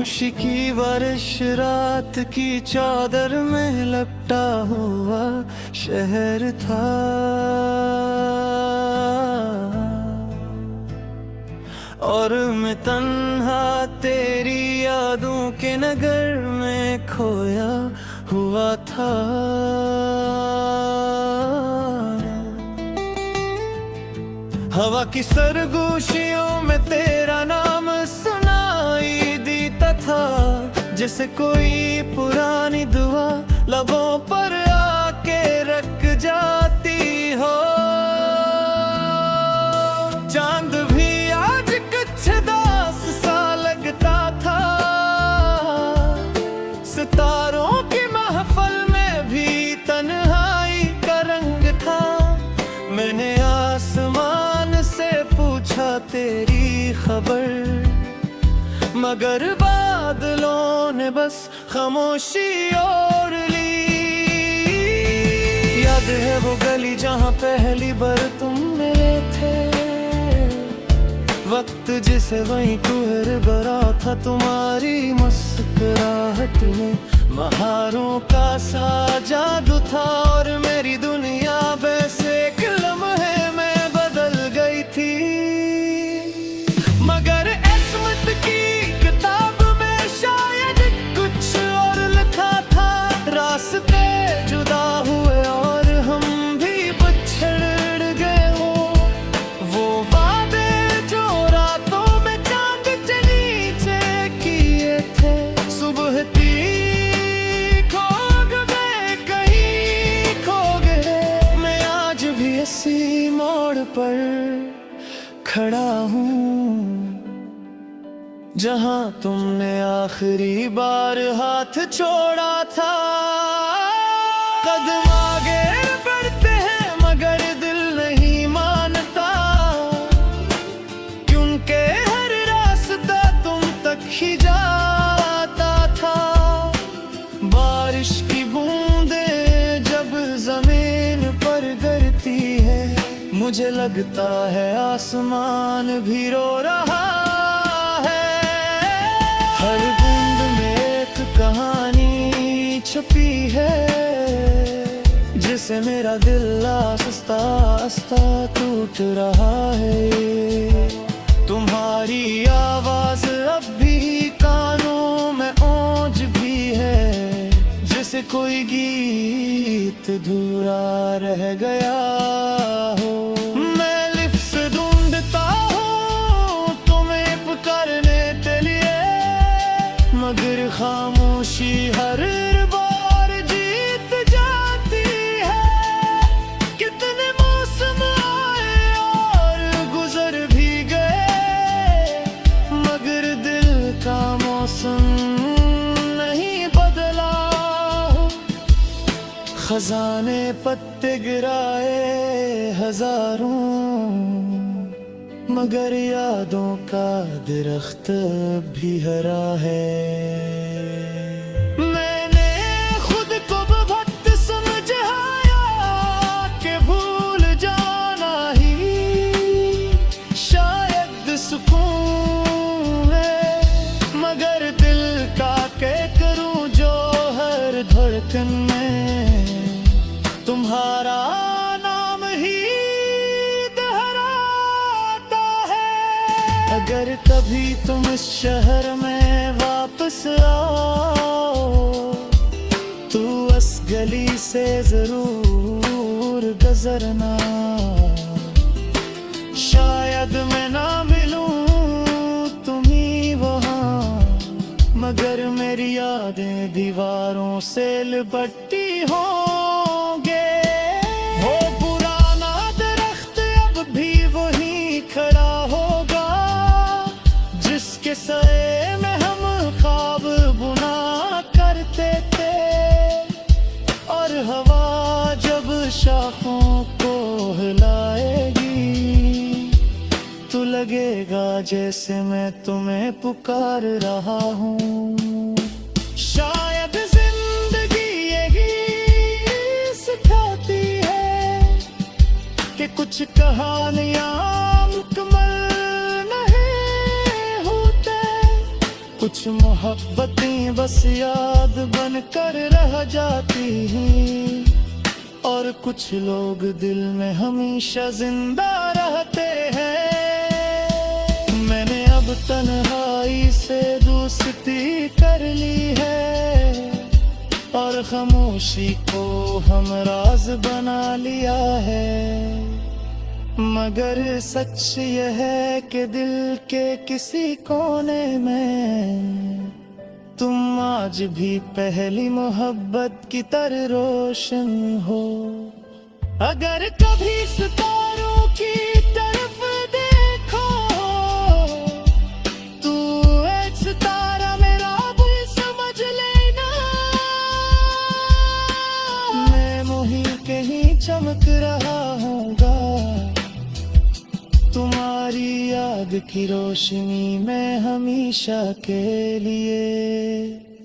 खामोशी की बारिश रात की चादर में लपटा हुआ शहर था। और मैं तन्हा तेरी यादों के नगर में खोया हुआ था। हवा की सरगोशियों में तेरा नाम सुनाई देता था, जैसे कोई पुरानी दुआ लबों पर आके रख जाती हो। चांद भी आज कुछ दास सा लगता था, सितारों की महफिल में भी तन्हाई का रंग था। मैंने आसमान से पूछा तेरी खबर, मगर बादलों ने बस खामोशी ओढ़ ली। याद है वो गली जहाँ पहली बार तुम मिले थे, वक्त जिसे वहीं कुहर भरा था तुम्हारी मुस्कुराहट में। बहारों का सा जादू था और मेरी दुनिया वैसे एक लम्हे में बदल गई थी। मगर किस्मत की किताब में शायद कुछ और लिखा था। रास्ते जुदा हुए और हम भी बिछड़ गए हो। वो वादे जो रातों में चांद के नीचे किए थे, सुबह तीख खो गए, कहीं खो गए। मैं आज भी इसी मोड़ पर खड़ा हूँ जहाँ तुमने आखिरी बार हाथ छोड़ा था। कदम आगे बढ़ते हैं मगर दिल नहीं मानता, क्योंकि हर रास्ता तुम तक ही जाता था। बारिश की बूंदें जब जमीन पर गिरती है, मुझे लगता है आसमान भी रो रहा है। हर बूंद में एक कहानी छुपी है, जिसे मेरा दिल आस्ता आस्ता टूट रहा है। तुम्हारी आवाज अब भी कानों में ओंज भी है, जैसे कोई गीत अधूरा रह गया हो। मैं लिफ्ट ढूंढता हूँ तुम्हें पुकारने के लिए, मगर खामोशी हर बार जीत जाती है। कितने मौसम आए और गुजर भी गए, मगर दिल का मौसम नहीं बदला। खजाने पत्ते गिराए हजारों, मगर यादों का दरख्त भी हरा है। मैंने खुद को भक्त समझाया कि भूल जाना ही शायद सुकून है, मगर दिल का क्या करूं जो हर धड़कन में तुम्हारा नाम ही दोहराता है। अगर कभी तुम इस शहर में वापस आओ, तू इस गली से जरूर गुजरना। शायद मैं ना मिलूं तुम्हीं वहाँ, मगर मेरी यादें दीवारों से लिपटी होंगे। वो पुराना दरख्त अब भी वहीं खड़ा होगा, जिसके साए में हम ख्वाब बुना करते थे। और हवा जब शाखों को हिलाएगी, तो लगेगा जैसे मैं तुम्हें पुकार रहा हूँ। शायद जिंदगी यही सिखाती है कि कुछ कहानियाँ मुकम्मल नहीं होते, कुछ मोहब्बतें बस याद बनकर रह जाती हैं, और कुछ लोग दिल में हमेशा जिंदा रहते हैं। मैंने अब तन्हाई से दोस्ती कर ली है, और खामोशी को हमराज बना लिया है। मगर सच यह है कि दिल के किसी कोने में तुम आज भी पहली मोहब्बत की तरह रोशन हो। अगर कभी सितारों की तरफ देखो, तू एक सितारा मेरा भी समझ लेना। मैं मोही कहीं चमक रहा हूँगा, तुम्हारी याद की रोशनी में हमेशा के लिए।